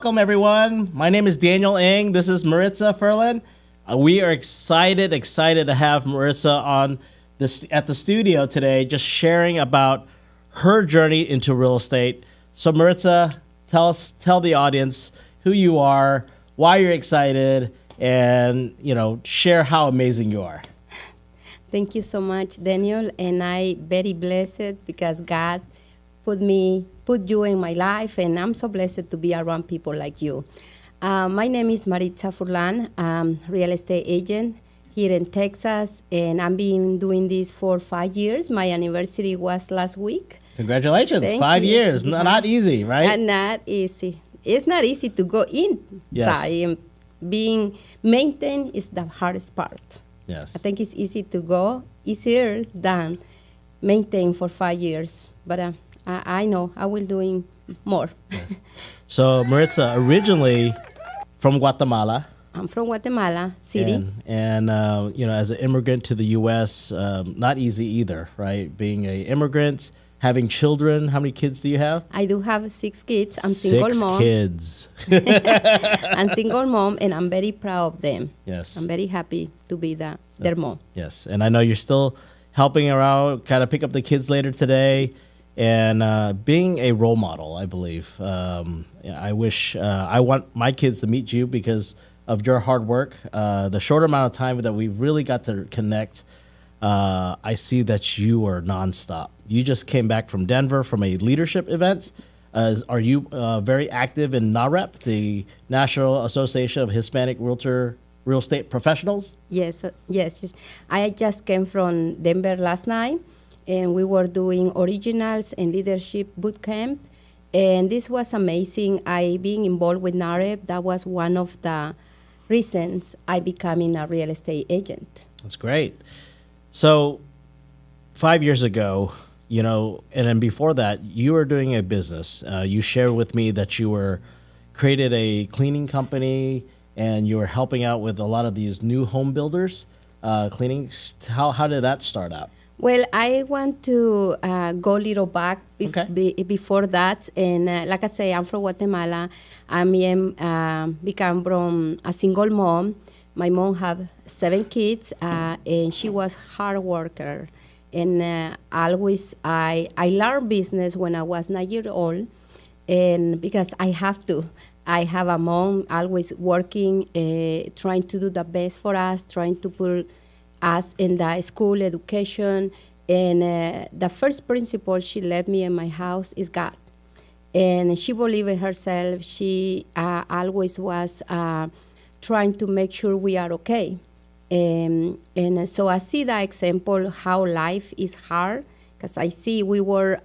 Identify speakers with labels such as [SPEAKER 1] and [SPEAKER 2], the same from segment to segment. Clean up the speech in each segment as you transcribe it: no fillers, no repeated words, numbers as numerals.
[SPEAKER 1] Welcome, everyone. My name is Daniel Ng. This is Maritza Ferlin. We are excited to have Maritza on this at the studio today, just sharing about her journey into real estate. So, Maritza, tell the audience who you are, why you're excited, and share how amazing you are.
[SPEAKER 2] Thank you so much, Daniel, and I very blessed because God put you in my life, and I'm so blessed to be around people like you. My name is Maritza Furlan. I'm real estate agent here in Texas, and I've been doing this for 5 years. My anniversary was last week.
[SPEAKER 1] Congratulations.
[SPEAKER 2] Thank
[SPEAKER 1] 5
[SPEAKER 2] you.
[SPEAKER 1] years. Not easy, right?
[SPEAKER 2] And not easy. It's not easy to go inside.
[SPEAKER 1] Yes.
[SPEAKER 2] Being maintained is the hardest part.
[SPEAKER 1] Yes.
[SPEAKER 2] I think it's easier than maintain for 5 years. But I know I will doing more.
[SPEAKER 1] Yes. So, Maritza, originally from Guatemala.
[SPEAKER 2] I'm from Guatemala City.
[SPEAKER 1] And as an immigrant to the U.S., not easy either, right? Being an immigrant, having children. How many kids do you have?
[SPEAKER 2] I do have 6 kids. I'm single mom.
[SPEAKER 1] 6 kids.
[SPEAKER 2] I'm single mom, and I'm very proud of them.
[SPEAKER 1] Yes.
[SPEAKER 2] I'm very happy to be their mom.
[SPEAKER 1] Yes. And I know you're still helping her out, kind of pick up the kids later today, and being a role model, I believe. I want my kids to meet you because of your hard work. The short amount of time that we've really got to connect, I see that you are nonstop. You just came back from Denver from a leadership event. Are you very active in NAREP, the National Association of Hispanic Real Estate Professionals?
[SPEAKER 2] Yes. I just came from Denver last night, and we were doing originals and leadership boot camp. And this was amazing. I being involved with NAREP, that was one of the reasons I becoming a real estate agent.
[SPEAKER 1] That's great. So 5 years ago, and then before that, you were doing a business. You shared with me that you were created a cleaning company and you were helping out with a lot of these new home builders, cleaning. How did that start out?
[SPEAKER 2] Well, I want to go a little back before that. And like I say, I'm from Guatemala. I became from a single mom. My mom had 7 kids, and she was hard worker. And always, I learned business when I was 9 years old. And because I have to. I have a mom always working, trying to do the best for us, trying to put us in the school education. And the first principle she left me in my house is God. And she believed in herself. She always was trying to make sure we are okay. And so I see the example how life is hard, because I see we were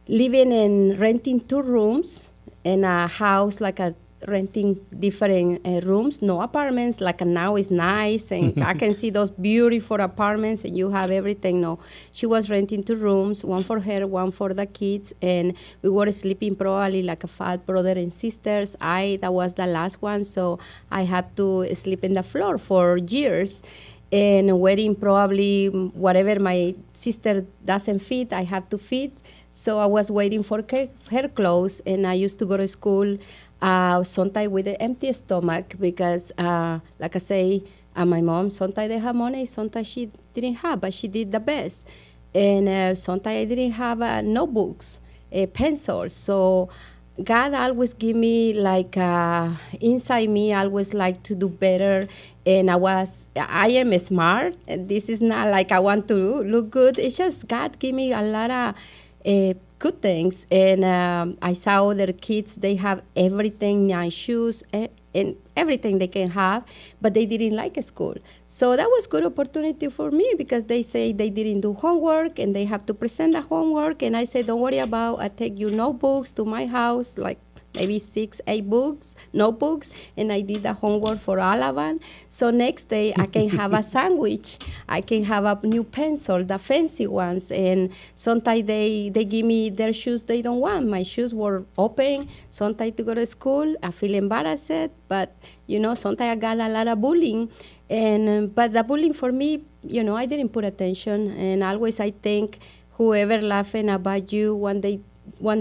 [SPEAKER 2] living and renting 2 rooms in a house, like a renting different rooms, no apartments, like now is nice, and I can see those beautiful apartments, and you have everything. No, she was renting 2 rooms, one for her, one for the kids, and we were sleeping probably like a fat brother and sisters. That was the last one, so I had to sleep in the floor for years. And wearing probably whatever my sister doesn't fit, I have to fit. So I was waiting for her clothes, and I used to go to school sometimes with an empty stomach because, like I say, my mom, sometimes they have money, sometimes she didn't have, but she did the best. And sometimes I didn't have notebooks, pencils. So God always give me like inside me, I always like to do better. And I am smart. This is not like I want to look good. It's just God give me a lot of good things. And I saw other kids, they have everything, nice shoes, and everything they can have, but they didn't like school. So that was good opportunity for me because they say they didn't do homework and they have to present the homework. And I said, don't worry about, I take your notebooks to my house, like maybe 6, 8 notebooks, and I did the homework for all of them. So next day I can have a sandwich. I can have a new pencil, the fancy ones. And sometimes they give me their shoes they don't want. My shoes were open. Sometimes to go to school, I feel embarrassed, but sometimes I got a lot of bullying. And but the bullying for me, I didn't put attention. And always I think whoever laughing about you, one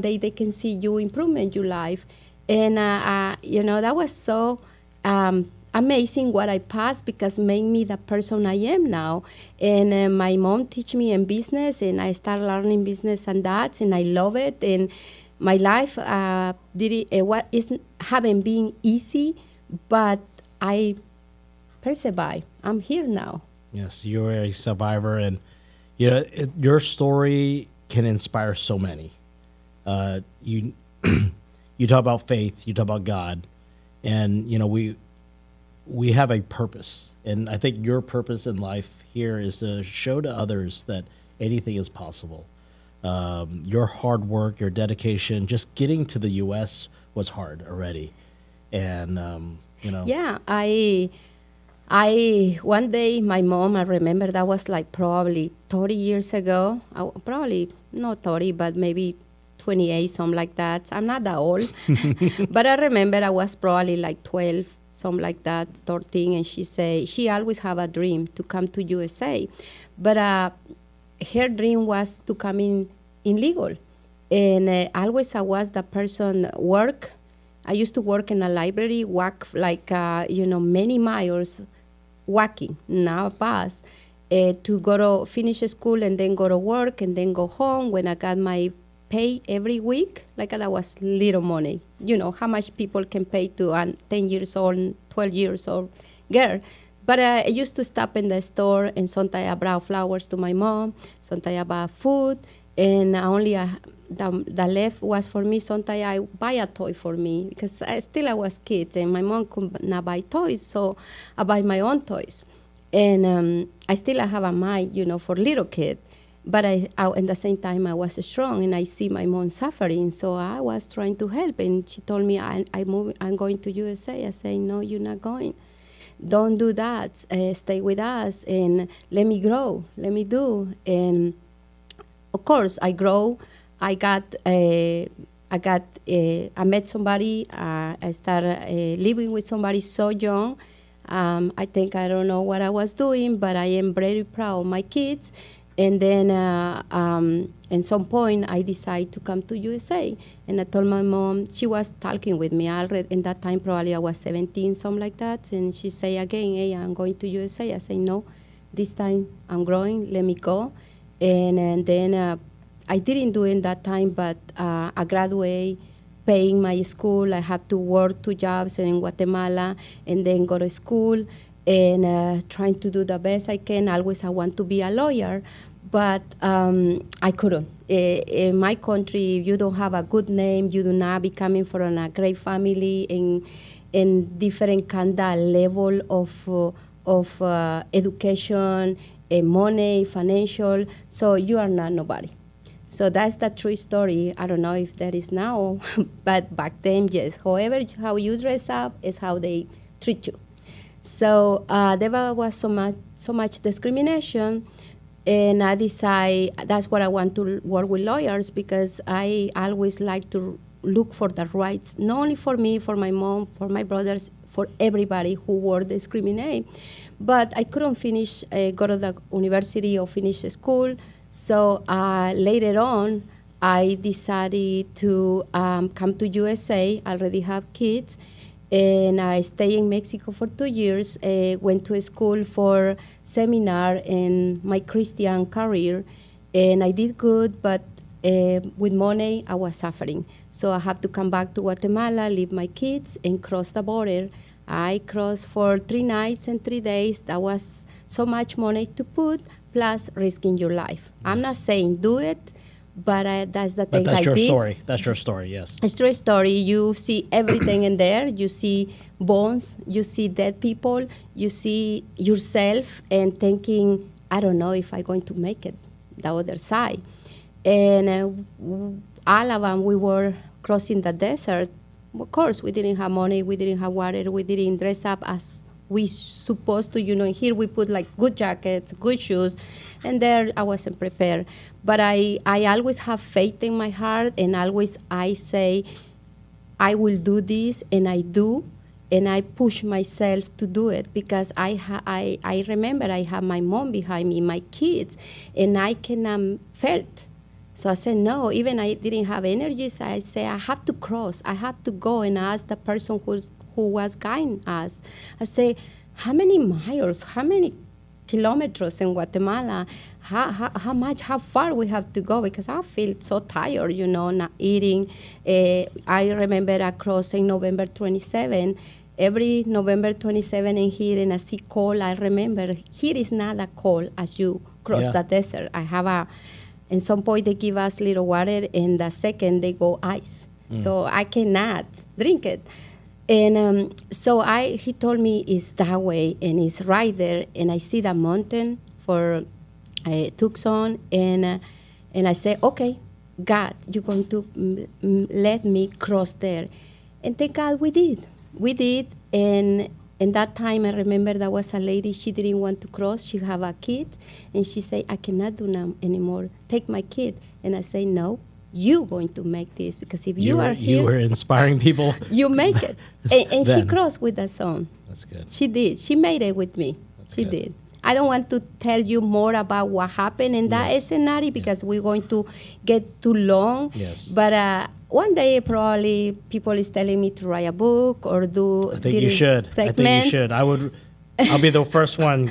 [SPEAKER 2] day they can see you improvement your life. And, that was so amazing what I passed because made me the person I am now. And my mom teach me in business, and I started learning business and that, and I love it. And my life haven't been easy, but I persevere. I'm here now.
[SPEAKER 1] Yes, you're a survivor, and your story can inspire so many. You you talk about faith, you talk about God, and we have a purpose, and I think your purpose in life here is to show to others that anything is possible. Your hard work, your dedication, just getting to the U.S. was hard already, and
[SPEAKER 2] Yeah, I one day my mom, I remember that was like probably 30 years ago. Probably not 30, but maybe 28, something like that. I'm not that old, but I remember I was probably like 12, something like that, 13, and she always have a dream to come to USA, but her dream was to come in legal, and always I was the person work. I used to work in a library, walk like many miles, walking, now a bus, to go to finish school and then go to work and then go home. When I got my pay every week, like that was little money. You know how much people can pay to a 10 years old, 12 years old girl. But I used to stop in the store, and sometimes I brought flowers to my mom, sometimes I bought food, and only the left was for me. Sometimes I buy a toy for me because I was kid, and my mom could not buy toys, so I buy my own toys. And I have a mind, for little kid. But at the same time, I was strong, and I see my mom suffering, so I was trying to help. And she told me, I'm going to USA. I say, no, you're not going. Don't do that. Stay with us, and let me grow. Let me do. And of course, I grow. I met somebody. I started living with somebody so young. I think I don't know what I was doing, but I am very proud of my kids. And then at some point, I decided to come to USA. And I told my mom, she was talking with me already. In that time, probably I was 17, something like that. And she said again, hey, I'm going to USA. I say, no, this time I'm growing, let me go. And then I didn't do it in that time, but I graduated, paying my school. I had to work 2 jobs in Guatemala and then go to school and trying to do the best I can. Always I want to be a lawyer, but I couldn't. In my country, if you don't have a good name, you do not be coming from a great family in different kind of level of education, money, financial, so you are not nobody. So that's the true story. I don't know if that is now, but back then, yes. However, how you dress up is how they treat you. So there was so much discrimination, and I decided that's what I want to work with lawyers, because I always like to look for the rights, not only for me, for my mom, for my brothers, for everybody who were discriminated. But I couldn't finish, go to the university or finish school. So later on, I decided to come to USA. I already have kids, and I stayed in Mexico for 2 years. Went to school for seminar in my Christian career, and I did good, but with money, I was suffering. So I have to come back to Guatemala, leave my kids, and cross the border. I crossed for 3 nights and 3 days. That was so much money to put, plus risking your life. I'm not saying do it, but that's the thing I did. But
[SPEAKER 1] that's your story. That's your story, yes.
[SPEAKER 2] It's true story. You see everything in there. You see bones. You see dead people. You see yourself and thinking, I don't know if I'm going to make it, the other side. And all of them, we were crossing the desert. Of course, we didn't have money. We didn't have water. We didn't dress up as we supposed to, here we put like good jackets, good shoes, and there I wasn't prepared. But I always have faith in my heart, and always I say, I will do this, and I do, and I push myself to do it, because I remember I have my mom behind me, my kids, and I can felt. So I said, no, even I didn't have energy. So I said, I have to cross. I have to go and ask the person who was guiding us. I say, how many miles, how many kilometers in Guatemala, how far we have to go, because I feel so tired, not eating. I remember I crossed in November 27. Every November 27 and here in a sea cold, I remember here is not as cold as you cross the desert. I have in some point they give us little water, and the second they go ice. So I cannot drink it. And so he told me it's that way, and it's right there. And I see the mountain for Tucson, and I say, okay, God, you're going to let me cross there. And thank God we did. We did, and in that time, I remember there was a lady, she didn't want to cross. She have a kid, and she said, I cannot do now anymore. Take my kid. And I say, no, you going to make this, because if you are here.
[SPEAKER 1] You were inspiring people.
[SPEAKER 2] You make it. And she crossed with the son.
[SPEAKER 1] That's good.
[SPEAKER 2] She did. She made it with me. She did. I don't want to tell you more about what happened in that scenario, because we're going to get too long.
[SPEAKER 1] Yes.
[SPEAKER 2] But one day, probably, people is telling me to write a book or do.
[SPEAKER 1] I think you should.
[SPEAKER 2] Segments.
[SPEAKER 1] I think you should. I'll be the first one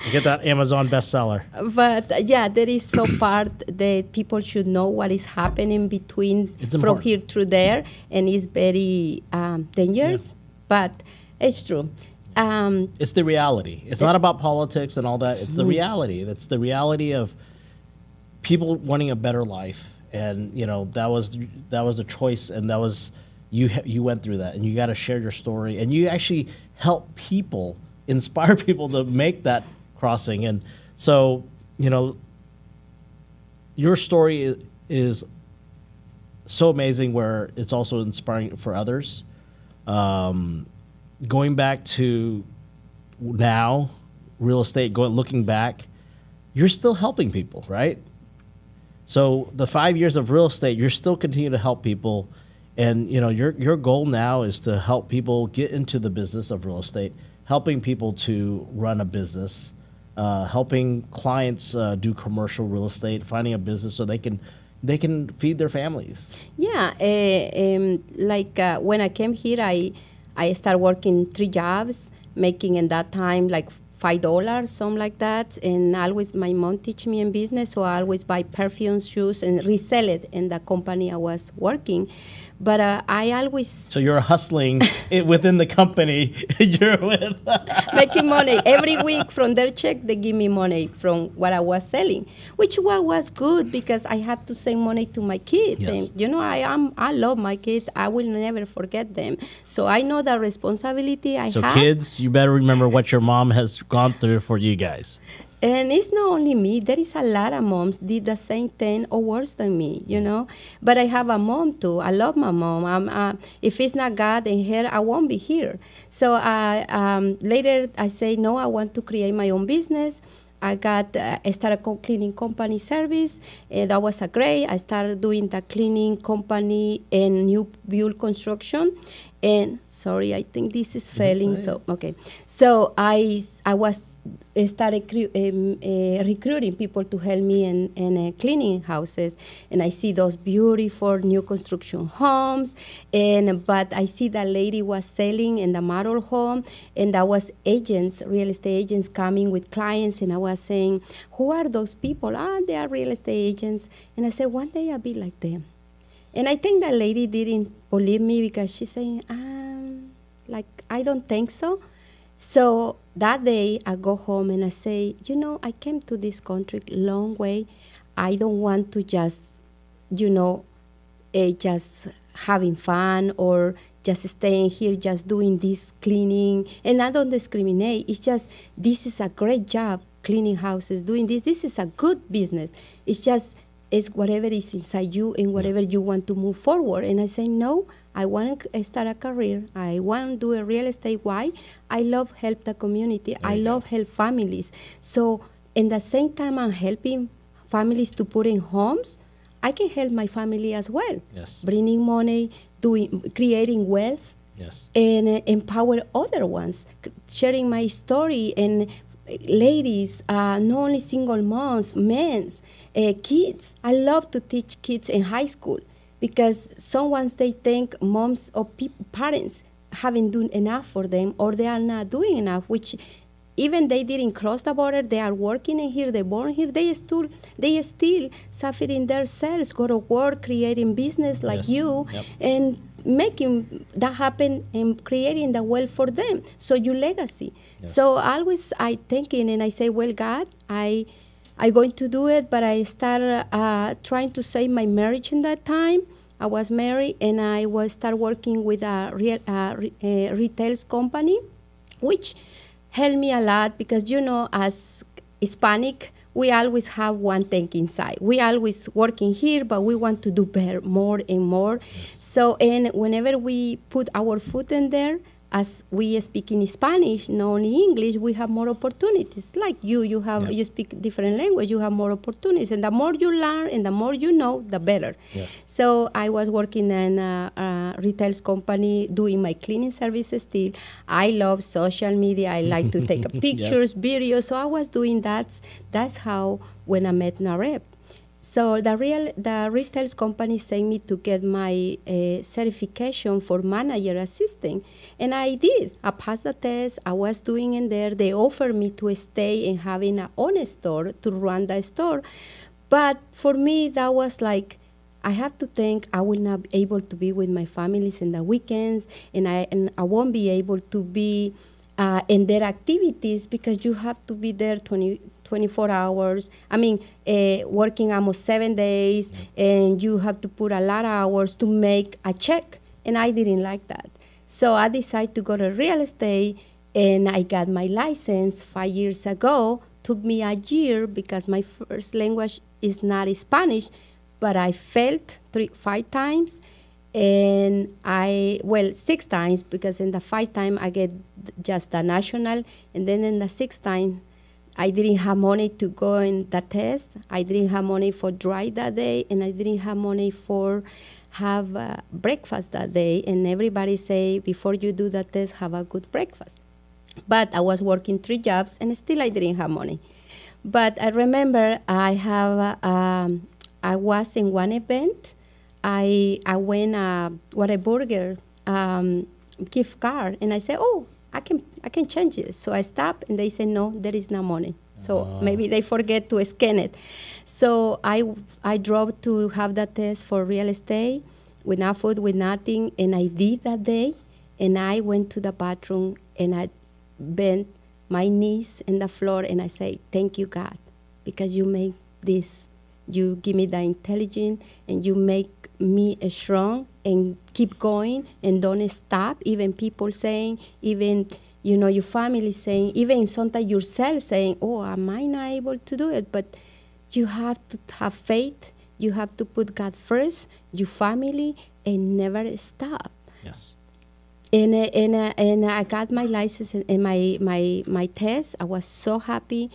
[SPEAKER 1] to get that Amazon bestseller.
[SPEAKER 2] But yeah, there is so part that people should know what is happening between from here to there, and it's very dangerous. But it's true.
[SPEAKER 1] It's the reality. It's not about politics and all that. It's the reality. That's the reality of people wanting a better life. And that was a choice, and that was you went through that, and you got to share your story, and you actually help people, inspire people to make that crossing. And so your story is so amazing, where it's also inspiring for others. Going back to now, real estate, looking back, you're still helping people, right? So the 5 years of real estate, you're still continuing to help people. And, your goal now is to help people get into the business of real estate, helping people to run a business, helping clients do commercial real estate, finding a business so they can feed their families.
[SPEAKER 2] Yeah. When I came here, I started working 3 jobs, making in that time like $5, something like that. And always my mom teach me in business, so I always buy perfumes, shoes, and resell it in the company I was working. But I always...
[SPEAKER 1] So you're hustling within the company you're with.
[SPEAKER 2] Making money. Every week from their check, they give me money from what I was selling, which was good, because I have to send money to my kids.
[SPEAKER 1] Yes.
[SPEAKER 2] And, I love my kids. I will never forget them. So I know the responsibility I have.
[SPEAKER 1] So kids, you better remember what your mom has gone through for you guys.
[SPEAKER 2] And it's not only me. There is a lot of moms did the same thing or worse than me, But I have a mom, too. I love my mom. If it's not God and her, I won't be here. So later I say, no, I want to create my own business. I started cleaning company service. That was great. I started doing the cleaning company and new build construction. And sorry, I think this is failing. So okay, so I started recruiting people to help me in cleaning houses, and I see those beautiful new construction homes. But I see that lady was selling in the model home, and that was agents, real estate agents coming with clients, and I was saying, who are those people? They are real estate agents. And I said, one day I'll be like them. And I think that lady didn't believe me, because she's saying, I don't think so. So that day I go home and I say, I came to this country long way. I don't want to just, just having fun or just staying here, just doing this cleaning. And I don't discriminate. It's just, this is a great job, cleaning houses, doing this. This is a good business. It's whatever is inside you and whatever you want to move forward. And I say, no, I want to start a career. I want to do a real estate. Why? I love help the community. I love help families. So in the same time I'm helping families to put in homes, I can help my family as well.
[SPEAKER 1] Yes.
[SPEAKER 2] Bringing money, creating wealth.
[SPEAKER 1] Yes.
[SPEAKER 2] And empower other ones, sharing my story and ladies, not only single moms, men, kids. I love to teach kids in high school because sometimes they think moms or parents haven't done enough for them or they are not doing enough, which even they didn't cross the border, they are working in here, they're born here, they still suffering themselves, go to work, creating business like you, and making that happen and creating the wealth for them. So your legacy. So always I thinking and I say, well, God, I going to do it, but I start trying to save my marriage in that time. I was married and I was start working with a retail company, which helped me a lot because, you know, as Hispanic, we always have one thing inside. We always working here, but we want to do better, more and more. So, and whenever we put our foot in there, as we speak in Spanish, not only English, we have more opportunities. Like you you speak different language, you have more opportunities. And the more you learn and the more you know, the better. So I was working in a retail company doing my cleaning services still. I love social media. I like to take pictures, videos. So I was doing that. That's how when I met Narep. So the retail company sent me to get my certification for manager assistant, and I did. I passed the test. I was doing in there. They offered me to stay and having an own store to run the store, but for me that was like, I have to think I will not be able to be with my families in the weekends, and I won't be able to be in their activities because you have to be there 24 hours. I mean, working almost 7 days, and you have to put a lot of hours to make a check, and I didn't like that. So I decided to go to real estate, and I got my license 5 years ago. Took me a year because my first language is not Spanish, but I failed 5 times. And 6 times, because in the 5th time I get just the national, and then in the 6th time I didn't have money to go in the test. I didn't have money for drive that day, and I didn't have money for have breakfast that day. And everybody say, before you do the test, have a good breakfast. But I was working 3 jobs, and still I didn't have money. But I remember I was in one event. I win a Whataburger gift card, and I said, oh, I can change it. So I stopped, and they said, no, there is no money. So maybe they forget to scan it. So I drove to have that test for real estate with no food, with nothing, and I did that day. And I went to the bathroom, and I bent my knees in the floor, and I say, thank you, God, because you make this. You give me the intelligence, and you make me strong and keep going and don't stop. Even people saying, even, you know, your family saying, even sometimes yourself saying, oh, am I not able to do it? But you have to have faith. You have to put God first, your family, and never stop.
[SPEAKER 1] Yes.
[SPEAKER 2] And I got my license and my test. I was so happy.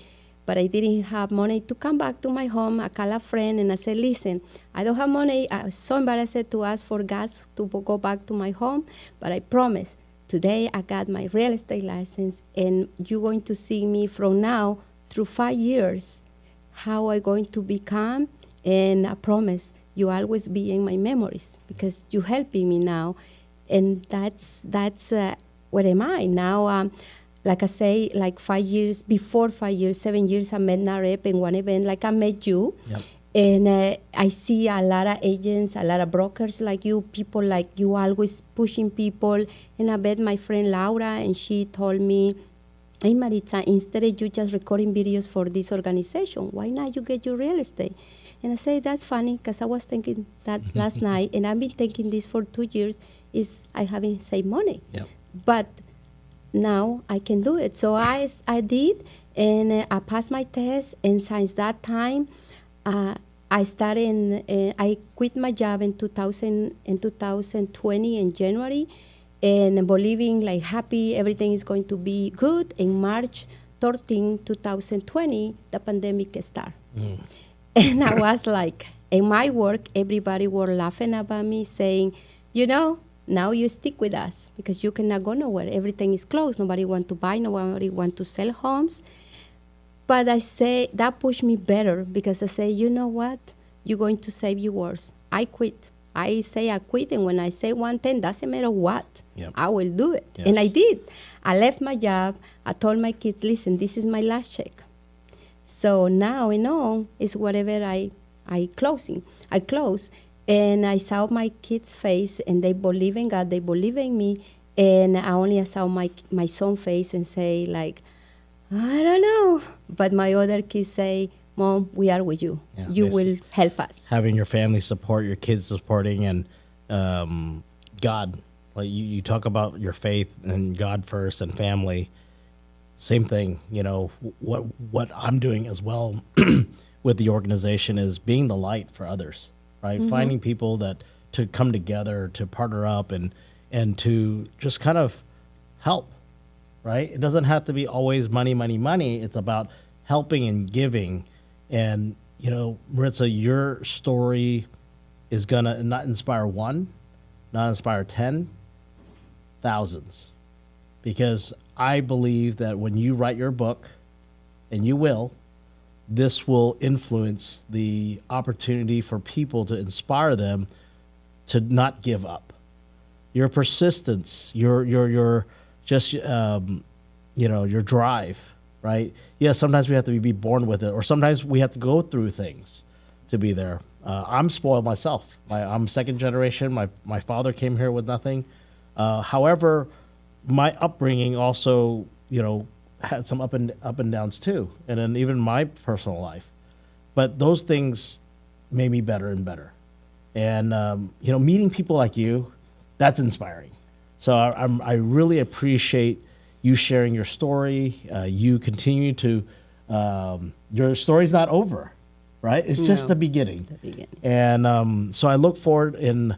[SPEAKER 2] But I didn't have money to come back to my home. I called a friend and I said, listen, I don't have money. I was so embarrassed to ask for gas to go back to my home. But I promise, today I got my real estate license, and you're going to see me from now through 5 years, how I'm going to become. And I promise you always be in my memories because you're helping me now. And that's where am I now? Like I say, like 5 years, before 5 years, 7 years, I met Narep in one event, like I met you.
[SPEAKER 1] Yep.
[SPEAKER 2] And I see a lot of agents, a lot of brokers like you, people like you always pushing people. And I met my friend Laura, and she told me, hey, Maritza, instead of you just recording videos for this organization, why not you get your real estate? And I say, that's funny, because I was thinking that last night, and I've been thinking this for 2 years, is I haven't saved money.
[SPEAKER 1] Yep.
[SPEAKER 2] But now I can do it. So I did, and I passed my test. And since that time, I started. I quit my job in 2020 in January, and believing like happy everything is going to be good. In March 13, 2020, the pandemic started, and I was like, in my work, everybody were laughing about me, saying, you know, now you stick with us because you cannot go nowhere. Everything is closed. Nobody want to buy. Nobody want to sell homes. But I say that pushed me better because I say, you know what? You're going to save your words. I quit. I say I quit, and when I say one thing, doesn't matter what,
[SPEAKER 1] Yep.
[SPEAKER 2] I will do it.
[SPEAKER 1] Yes.
[SPEAKER 2] And I did. I left my job. I told my kids, listen, this is my last check. So now I know it's whatever I close, and I saw my kids' face, and they believe in God, they believe in me, and I only saw my son's face and say like, I don't know, but my other kids say, Mom, we are with you.
[SPEAKER 1] Yeah,
[SPEAKER 2] You will help us.
[SPEAKER 1] Having your family support, your kids supporting, and God. Like you talk about your faith and God first and family. Same thing, you know, what I'm doing as well with the organization is being the light for others, right? Finding people that to come together, to partner up and to just kind of help, right? It doesn't have to be always money, money, money. It's about helping and giving. And, you know, Maritza, your story is going to not inspire one, not inspire 10, thousands. Because I believe that when you write your book, and you will, this will influence the opportunity for people to inspire them to not give up. Your persistence, your just you know, your drive, right? Yes, sometimes we have to be born with it, or sometimes we have to go through things to be there. I'm spoiled myself. I'm second generation. My father came here with nothing. However, my upbringing also, you know, had some up and downs too, and then even my personal life. But those things made me better and better. And you know, meeting people like you, that's inspiring. So I really appreciate you sharing your story. You continue to your story's not over, right? It's just the beginning.
[SPEAKER 2] The beginning.
[SPEAKER 1] And so I look forward in,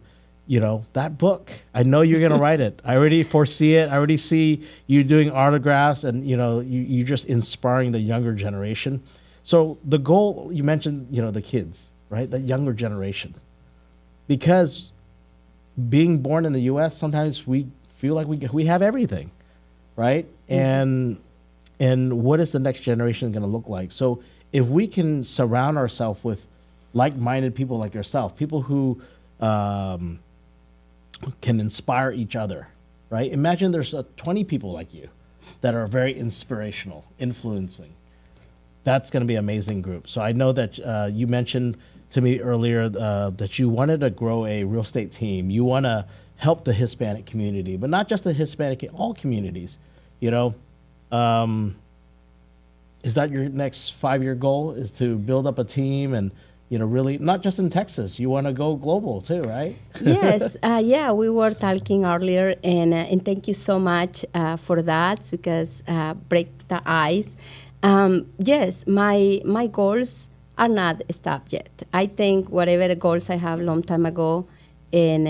[SPEAKER 1] you know, that book. I know you're going to write it. I already foresee it. I already see you doing autographs, and, you know, you just inspiring the younger generation. So the goal, you mentioned, you know, the kids, right? The younger generation. Because being born in the U.S., sometimes we feel like we have everything, right? And what is the next generation going to look like? So if we can surround ourselves with like-minded people like yourself, people who can inspire each other, right? Imagine there's 20 people like you that are very inspirational, influencing. That's going to be an amazing group. So I know that you mentioned to me earlier that you wanted to grow a real estate team. You want to help the Hispanic community, but not just the Hispanic, all communities, you know. Is that your next 5-year goal, is to build up a team and, you know, really, not just in Texas, you want to go global too, right?
[SPEAKER 2] Yes, yeah, we were talking earlier, and thank you so much for that, because break the ice. Yes, my goals are not stopped yet. I think whatever goals I have long time ago, and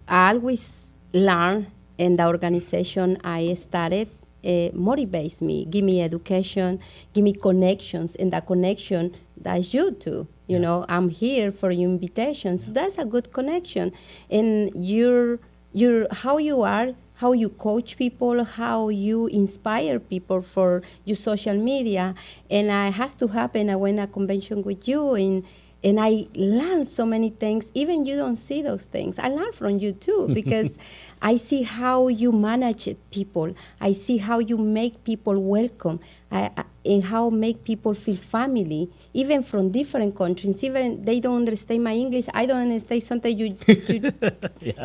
[SPEAKER 2] I always learn, and the organization I started motivates me, give me education, give me connections, and that connection, that's you too. You know, I'm here for your invitations. So that's a good connection. And your how you are, how you coach people, how you inspire people for your social media. And it has to happen. I went to a convention with you, and I learned so many things. Even you don't see those things. I learn from you too, because I see how you manage people. I see how you make people welcome, and how make people feel family, even from different countries. Even they don't understand my English, I don't understand sometimes you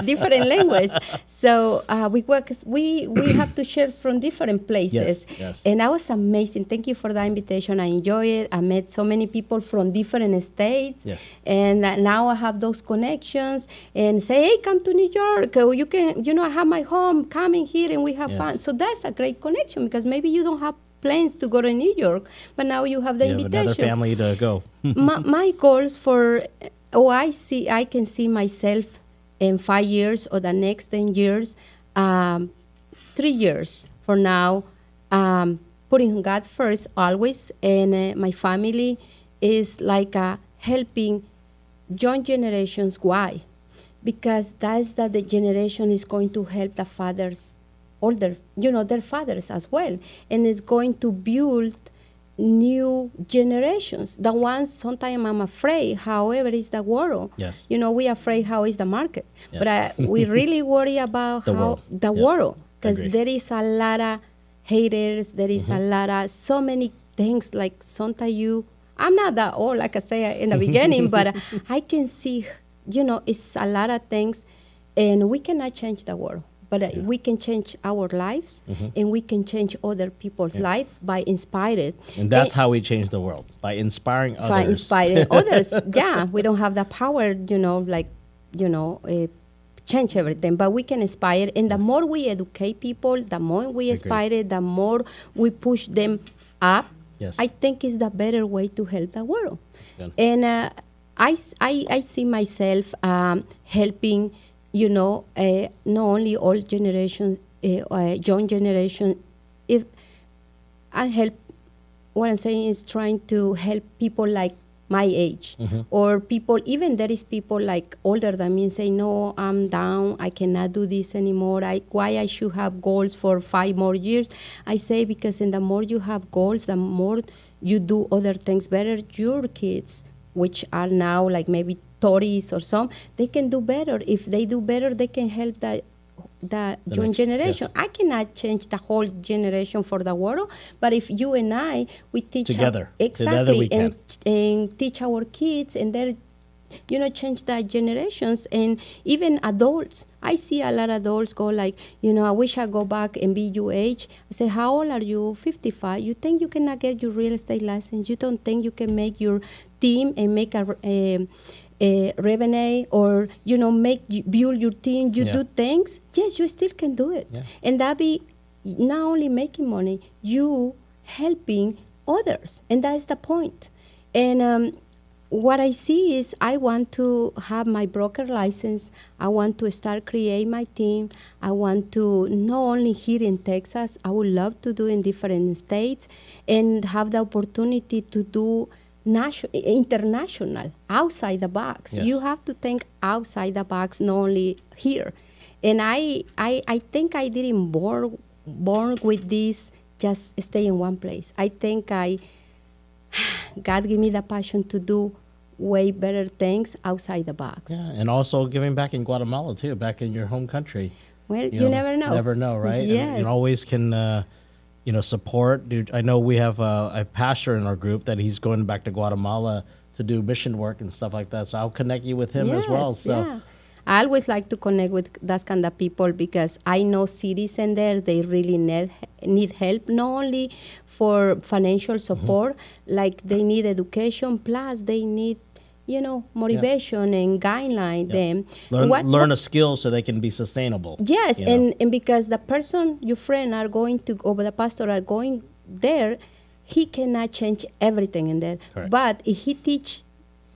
[SPEAKER 2] different language. So we have to share from different places.
[SPEAKER 1] Yes.
[SPEAKER 2] And that was amazing. Thank you for that invitation. I enjoy it. I met so many people from different states.
[SPEAKER 1] Yes.
[SPEAKER 2] And now I have those connections, and say, hey, come to New York. You can, you know, I have my home, coming here and we have fun. So that's a great connection, because maybe you don't have plans to go to New York, but now you have the invitation.
[SPEAKER 1] Another family to go.
[SPEAKER 2] my goals for, I can see myself in 5 years or the next 10 years, 3 years for now, putting God first always, and my family is like helping young generations. Why? Because that's that the generation is going to help the fathers, older, you know, their fathers as well, and it's going to build new generations. The ones sometimes I'm afraid, however, is the world.
[SPEAKER 1] Yes.
[SPEAKER 2] We afraid how is the market.
[SPEAKER 1] Yes.
[SPEAKER 2] But we really worry about the world. Because there is a lot of haters, there is a lot of so many things like sometimes I'm not that old, like I say in the beginning, but I can see, it's a lot of things, and we cannot change the world. But we can change our lives, and we can change other people's life by inspiring.
[SPEAKER 1] And that's how we change the world, by inspiring others.
[SPEAKER 2] By inspiring others, yeah. We don't have the power, change everything, but we can inspire. And the more we educate people, the more we inspire, the more we push them up.
[SPEAKER 1] Yes.
[SPEAKER 2] I think is the better way to help the world. And I see myself helping, not only old generation, young generation. If I help, what I'm saying is trying to help people like my age, or people, even there is people like older than me and say, no, I'm down, I cannot do this anymore. Why I should have goals for 5 more years? I say, because the more you have goals, the more you do other things better. Your kids, which are now like maybe 30s or some, they can do better. If they do better, they can help the young generation. Yes. I cannot change the whole generation for the world, but if you and I, we teach
[SPEAKER 1] together,
[SPEAKER 2] exactly,
[SPEAKER 1] we can.
[SPEAKER 2] And teach our kids, and they're, change the generations, and even adults. I see a lot of adults go like, I wish I go back and be your age. I say, how old are you? 55. You think you cannot get your real estate license? You don't think you can make your team and make a revenue, or build your team, do things? Yes, you still can do it. And that be not only making money, you helping others, and that's the point. And what I see is I want to have my broker license. I want to start create my team. I want to not only here in Texas, I would love to do in different states, and have the opportunity to do international, outside the box.
[SPEAKER 1] Yes.
[SPEAKER 2] You have to think outside the box, not only here. And I think I didn't born with this, just stay in one place. I think God gave me the passion to do way better things outside the box.
[SPEAKER 1] Yeah, and also giving back in Guatemala too, back in your home country.
[SPEAKER 2] Well, you never know.
[SPEAKER 1] Never know, right?
[SPEAKER 2] Yes.
[SPEAKER 1] And you always can support. I know we have a pastor in our group that he's going back to Guatemala to do mission work and stuff like that. So I'll connect you with him as well. So.
[SPEAKER 2] Yeah. I always like to connect with that kind of people, because I know cities in there, they really need help, not only for financial support, like they need education, plus they need motivation and guideline them.
[SPEAKER 1] Learn a skill so they can be sustainable.
[SPEAKER 2] Yes, and because the person, your friend are going to, or the pastor are going there, he cannot change everything in there.
[SPEAKER 1] Correct.
[SPEAKER 2] But if he teach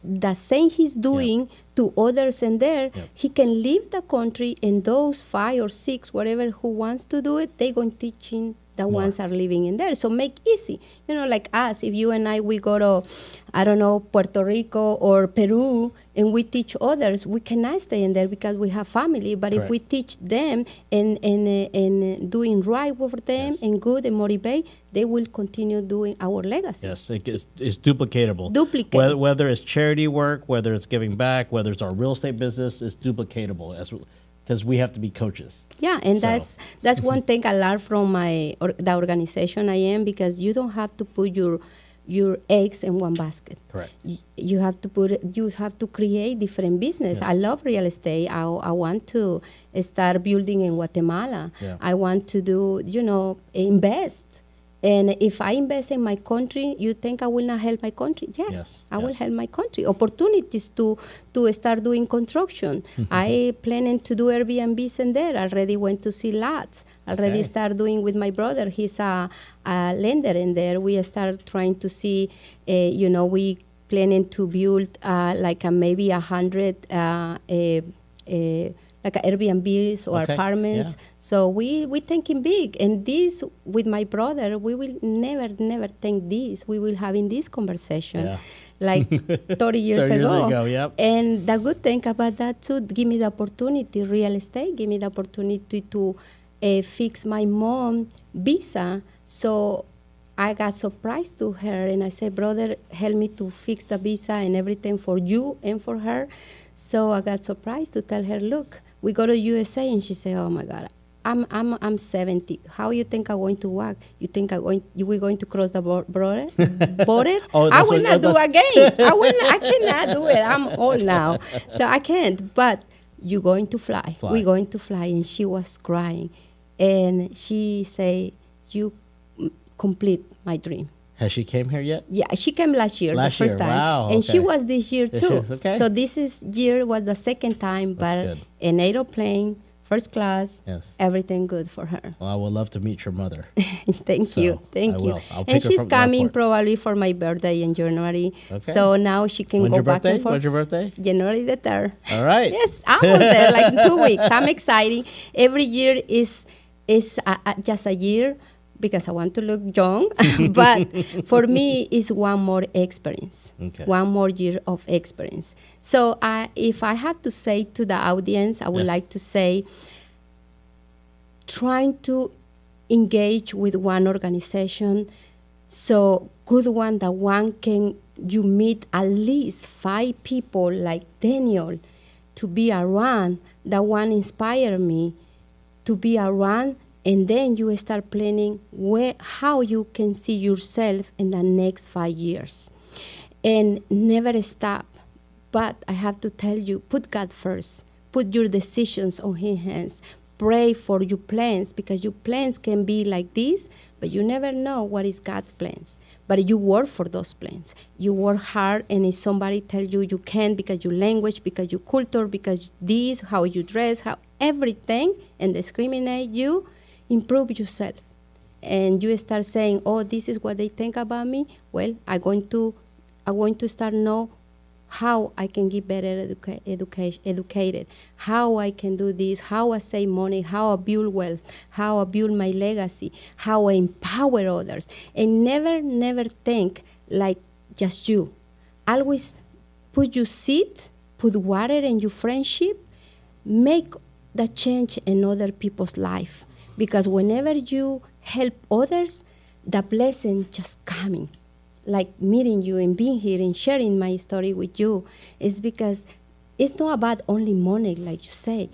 [SPEAKER 2] the same he's doing to others in there, he can leave the country, and those 5 or 6, whatever, who wants to do it, they're going teaching the ones are living in there. So make easy. Like us, if you and I, we go to, I don't know, Puerto Rico or Peru, and we teach others, we cannot stay in there because we have family. But
[SPEAKER 1] Correct.
[SPEAKER 2] if we teach them and doing right for them and good and motivate, they will continue doing our legacy.
[SPEAKER 1] Yes, it's duplicatable.
[SPEAKER 2] Duplicate.
[SPEAKER 1] Whether it's charity work, whether it's giving back, whether it's our real estate business, it's duplicatable. Because we have to be coaches.
[SPEAKER 2] Yeah, and that's one thing I learned from the organization I am, because you don't have to put your eggs in one basket.
[SPEAKER 1] Correct.
[SPEAKER 2] You have to create different business.
[SPEAKER 1] Yes.
[SPEAKER 2] I love real estate. I want to start building in Guatemala.
[SPEAKER 1] Yeah.
[SPEAKER 2] I want to do, invest. And if I invest in my country, you think I will not help my country? Yes, I will help my country. Opportunities to start doing construction. I planning to do Airbnbs in there. Already went to see lots. Already start doing with my brother. He's a lender in there. We start trying to see, we planning to build maybe 100 like Airbnbs or apartments. Yeah. So we thinking big. And this, with my brother, we will never think this. We will having this conversation like 30 years ago.
[SPEAKER 1] Yep.
[SPEAKER 2] And the good thing about that too, give me the opportunity, real estate, give me the opportunity to fix my mom visa. So I got surprised to her, and I said, brother, help me to fix the visa and everything for you and for her. So I got surprised to tell her, look, we go to USA, and she said, oh my God, I'm 70. How you think I'm going to walk? You think we're going to cross the border?
[SPEAKER 1] Oh,
[SPEAKER 2] I will not do again. I cannot do it. I'm old now, so I can't. But you're going to fly. We're going to fly. And she was crying, and she said, you complete my dream.
[SPEAKER 1] Has she came here yet?
[SPEAKER 2] Yeah, she came last year, the first time.
[SPEAKER 1] Wow,
[SPEAKER 2] and she was this year too.
[SPEAKER 1] Okay.
[SPEAKER 2] So this year was the second time, but an aeroplane, first class, everything good for her.
[SPEAKER 1] Well, I would love to meet your mother.
[SPEAKER 2] Thank you. And she's coming probably for my birthday in January. Okay. So now she can go back and forth.
[SPEAKER 1] When's your birthday?
[SPEAKER 2] January the 3rd.
[SPEAKER 1] All right.
[SPEAKER 2] Yes, I was there like in 2 weeks. I'm excited. Every year is just a year because I want to look young. But for me, it's one more experience, one more year of experience. So if I have to say to the audience, I would like to say, trying to engage with one organization, so good one that one can, you meet at least 5 people like Daniel to be around, that one inspire me to be around. And then you start planning how you can see yourself in the next 5 years. And never stop. But I have to tell you, put God first. Put your decisions on His hands. Pray for your plans, because your plans can be like this, but you never know what is God's plans. But you work for those plans. You work hard, and if somebody tells you you can't because your language, because your culture, because this, how you dress, how everything, and discriminate you, improve yourself. And you start saying, oh, this is what they think about me. Well, I'm going to start know how I can get better educated, how I can do this, how I save money, how I build wealth, how I build my legacy, how I empower others. And never think like just you. Always put your seed, put water in your friendship, make the change in other people's life. Because whenever you help others, the blessing just coming. Like meeting you and being here and sharing my story with you is because it's not about only money, like you say.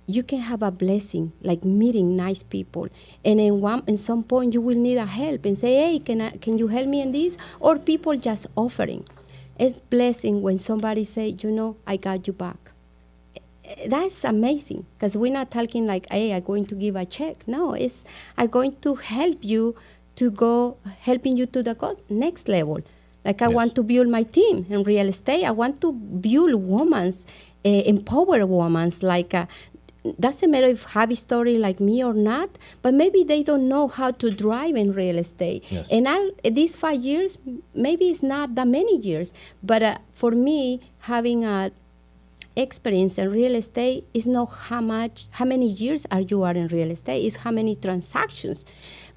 [SPEAKER 2] You can have a blessing, like meeting nice people. And in some point, you will need a help and say, hey, can you help me in this? Or people just offering. It's blessing when somebody say, I got you back. That's amazing, because we're not talking like, hey, I'm going to give a check. No, I'm going to help you to go, helping you to the next level. Like I want to build my team in real estate. I want to build women's, empower women's. Like, doesn't matter if have a story like me or not, but maybe they don't know how to drive in real estate. Yes. And these 5 years, maybe it's not that many years, but for me, having a experience in real estate is not how many years you are in real estate, it's how many transactions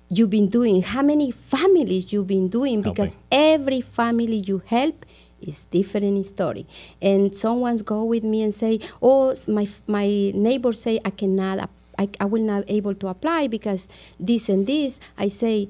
[SPEAKER 2] you've been doing, how many families you've been doing, because every family you help is different story. And someone's go with me and say, oh, my neighbor say I will not able to apply because this and this. I say,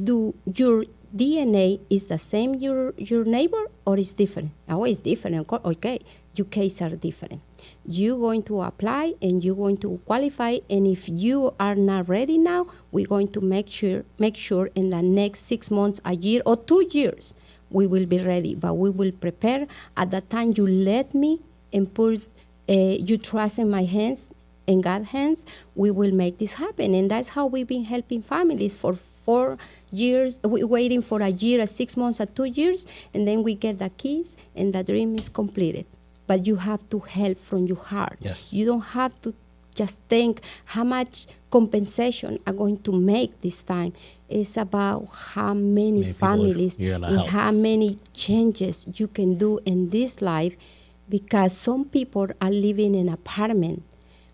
[SPEAKER 2] do your DNA is the same your neighbor or is different? Oh, it's different. Okay, your case are different. You're going to apply and you're going to qualify. And if you are not ready now, we're going to make sure in the next 6 months, a year, or 2 years, we will be ready. But we will prepare. At that time, you let me and put you trust in my hands, in God's hands. We will make this happen. And that's how we've been helping families for 4 years, waiting for a year, 6 months, 2 years, and then we get the keys, and the dream is completed. But you have to help from your heart. Yes. You don't have to just think how much compensation I'm going to make this time. It's about how many families and how many changes you can do in this life, because some people are living in an apartment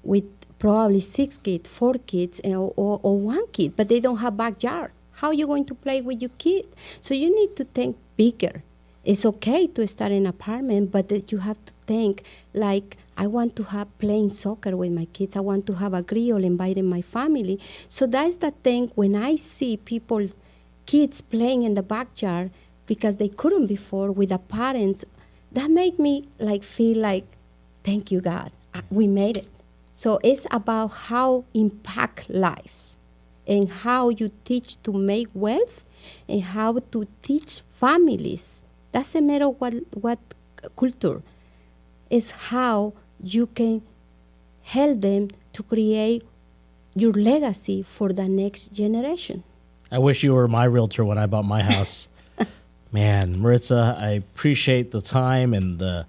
[SPEAKER 2] with probably 6 kids, 4 kids, or 1 kid, but they don't have backyard. How are you going to play with your kid? So you need to think bigger. It's okay to start an apartment, but that you have to think like, I want to have playing soccer with my kids. I want to have a grill, inviting my family. So that's the thing. When I see people kids playing in the backyard because they couldn't before with the parents. That made me like feel like, thank you, God, we made it. So it's about how impact lives and how you teach to make wealth and how to teach families. Doesn't matter what culture. It's how you can help them to create your legacy for the next generation.
[SPEAKER 1] I wish you were my realtor when I bought my house. Man, Maritza, I appreciate the time and the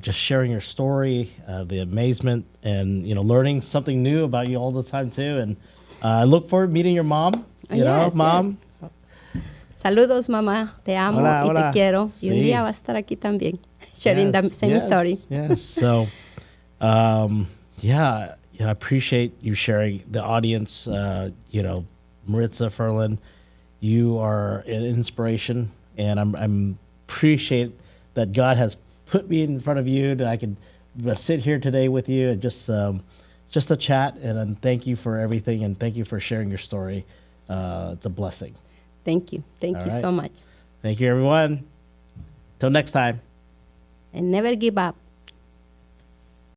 [SPEAKER 1] just sharing your story, the amazement, and learning something new about you all the time too. And I look forward to meeting your mom. Mom.
[SPEAKER 2] Yes. Saludos, mamá. Te amo
[SPEAKER 1] Hola,
[SPEAKER 2] y
[SPEAKER 1] hola.
[SPEAKER 2] te quiero. Y un
[SPEAKER 1] Sí.
[SPEAKER 2] día va a estar aquí también, sharing the same story.
[SPEAKER 1] Yes. So, I appreciate you sharing the audience. Maritza Ferland, you are an inspiration, and I'm appreciate that God has put me in front of you that I could sit here today with you and just a chat. And thank you for everything, and thank you for sharing your story. It's a blessing.
[SPEAKER 2] Thank you. Thank you so much.
[SPEAKER 1] Thank you, everyone. Till next time.
[SPEAKER 2] And never give up.